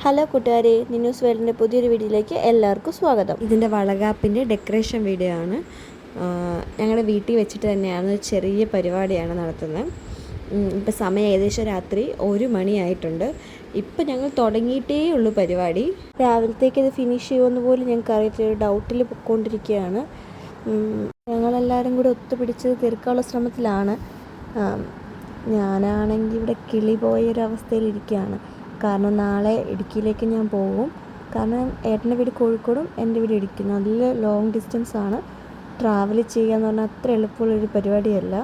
Hello കൂട്ടുകാരെ, നിന്യൂസ് വേൾഡിൻ്റെ പുതിയൊരു വീഡിയോയിലേക്ക് എല്ലാവർക്കും സ്വാഗതം. ഇതിൻ്റെ വളകാപ്പിൻ്റെ ഡെക്കറേഷൻ വീഡിയോ ആണ്. ഞങ്ങളുടെ വീട്ടിൽ വെച്ചിട്ട് തന്നെയാണ് ചെറിയ പരിപാടിയാണ് നടത്തുന്നത്. ഇപ്പം സമയം ഏകദേശം രാത്രി 1 മണിയായിട്ടുണ്ട്. ഇപ്പം ഞങ്ങൾ തുടങ്ങിയിട്ടേ ഉള്ളൂ പരിപാടി. രാവിലത്തേക്ക് ഇത് ഫിനിഷ് ചെയ്യുമെന്ന് പോലും ഞങ്ങൾക്ക് അറിയത്തില്ല, ഡൗട്ടിൽ പൊയ്ക്കൊണ്ടിരിക്കുകയാണ്. ഞങ്ങളെല്ലാവരും കൂടി ഒത്തുപിടിച്ച് തീർക്കാനുള്ള ശ്രമത്തിലാണ്. ഞാനാണെങ്കിൽ ഇവിടെ കിളി പോയൊരവസ്ഥയിലിരിക്കുകയാണ്. കാരണം നാളെ ഇടുക്കിയിലേക്ക് ഞാൻ പോകും. കാരണം ഏട്ടൻ്റെ വീട് കോഴിക്കോടും എൻ്റെ വീട് ഇടുക്കി. നല്ല ലോങ് ഡിസ്റ്റൻസാണ്. ട്രാവൽ ചെയ്യുക എന്ന് പറഞ്ഞാൽ അത്ര എളുപ്പമുള്ളൊരു പരിപാടിയല്ല,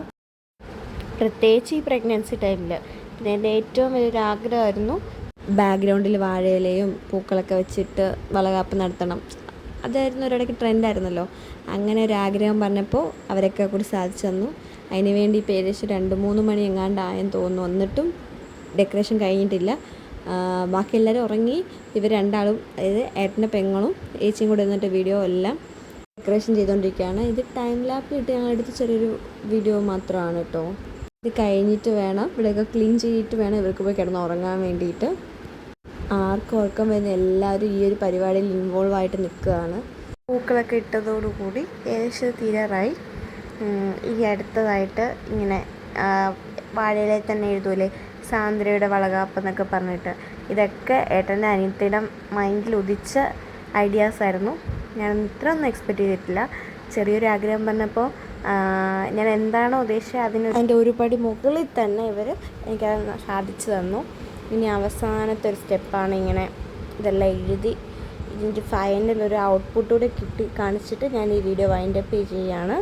പ്രത്യേകിച്ച് ഈ പ്രഗ്നൻസി ടൈമിൽ. പിന്നെ എൻ്റെ ഏറ്റവും വലിയൊരു ആഗ്രഹമായിരുന്നു ബാക്ക്ഗ്രൗണ്ടിൽ വാഴയിലയും പൂക്കളൊക്കെ വെച്ചിട്ട് വളകാപ്പ് നടത്തണം. അതായിരുന്നു ഒരിടയ്ക്ക് ട്രെൻഡായിരുന്നല്ലോ. അങ്ങനെ ഒരു ആഗ്രഹം പറഞ്ഞപ്പോൾ അവരൊക്കെ കൂടി സാധിച്ചു തന്നു. അതിന് വേണ്ടി ഇപ്പോൾ ഏകദേശം 2-3 മണി എങ്ങാണ്ടായെന്ന് തോന്നുന്നു. എന്നിട്ടും ഡെക്കറേഷൻ കഴിഞ്ഞിട്ടില്ല. ബാക്കി എല്ലാവരും ഉറങ്ങി. ഇവർ രണ്ടാളും, അതായത് ഏട്ടൻ്റെ പെങ്ങളും ഏച്ചിയും കൂടെ നിന്നിട്ട് വീഡിയോ എല്ലാം ഡെക്കറേഷൻ ചെയ്തുകൊണ്ടിരിക്കുകയാണ്. ഇത് ടൈം ലാപ്പിലിട്ട് ഞങ്ങളെടുത്ത് ചെറിയൊരു വീഡിയോ മാത്രമാണ് കേട്ടോ. ഇത് കഴിഞ്ഞിട്ട് വേണം, ഇവിടെയൊക്കെ ക്ലീൻ ചെയ്തിട്ട് വേണം ഇവർക്ക് പോയി കിടന്ന് ഉറങ്ങാൻ വേണ്ടിയിട്ട്. ആർക്കും ഉറക്കം വരുന്ന എല്ലാവരും ഈ ഒരു പരിപാടിയിൽ ഇൻവോൾവ് ആയിട്ട് നിൽക്കുകയാണ്. പൂക്കളൊക്കെ ഇട്ടതോടുകൂടി ഏകദേശം തീരാറായി. ഈ അടുത്തതായിട്ട് ഇങ്ങനെ വാഴയിലെ തന്നെ എഴുതൂലേ സാന്ദ്രയുടെ വളകാപ്പ് എന്നൊക്കെ പറഞ്ഞിട്ട്, ഇതൊക്കെ ഏട്ടൻ്റെ അനിയത്തിയുടെ മൈൻഡിൽ ഉദിച്ച ഐഡിയാസായിരുന്നു. ഞാൻ ഇത്രയൊന്നും എക്സ്പെക്റ്റ് ചെയ്തിട്ടില്ല. ചെറിയൊരു ആഗ്രഹം പറഞ്ഞപ്പോൾ ഞാൻ എന്താണോ ഉദ്ദേശിച്ചത് അതിൻ്റെ ഒരു പടി മുകളിൽ തന്നെ ഇവർ എനിക്കത് സാധിച്ചു തന്നു. ഇനി അവസാനത്തെ ഒരു സ്റ്റെപ്പാണ് ഇങ്ങനെ ഇതെല്ലാം എഴുതി ഇതിൻ്റെ ഫൈനൽ ഒരു ഔട്ട്പുട്ടൂടെ കാണിച്ചിട്ട് ഞാൻ ഈ വീഡിയോ വൈൻഡപ്പ് ചെയ്യുകയാണ്.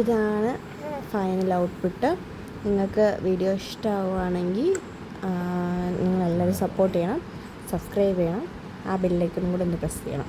ഇതാണ് ഫൈനൽ ഔട്ട്പുട്ട്. നിങ്ങൾക്ക് വീഡിയോ ഇഷ്ടമാവുകയാണെങ്കിൽ നിങ്ങളെല്ലാവരും സപ്പോർട്ട് ചെയ്യണം, സബ്സ്ക്രൈബ് ചെയ്യണം, ആ ബെല്ലൈക്കണും കൂടെ ഒന്ന് പ്രസ് ചെയ്യണം.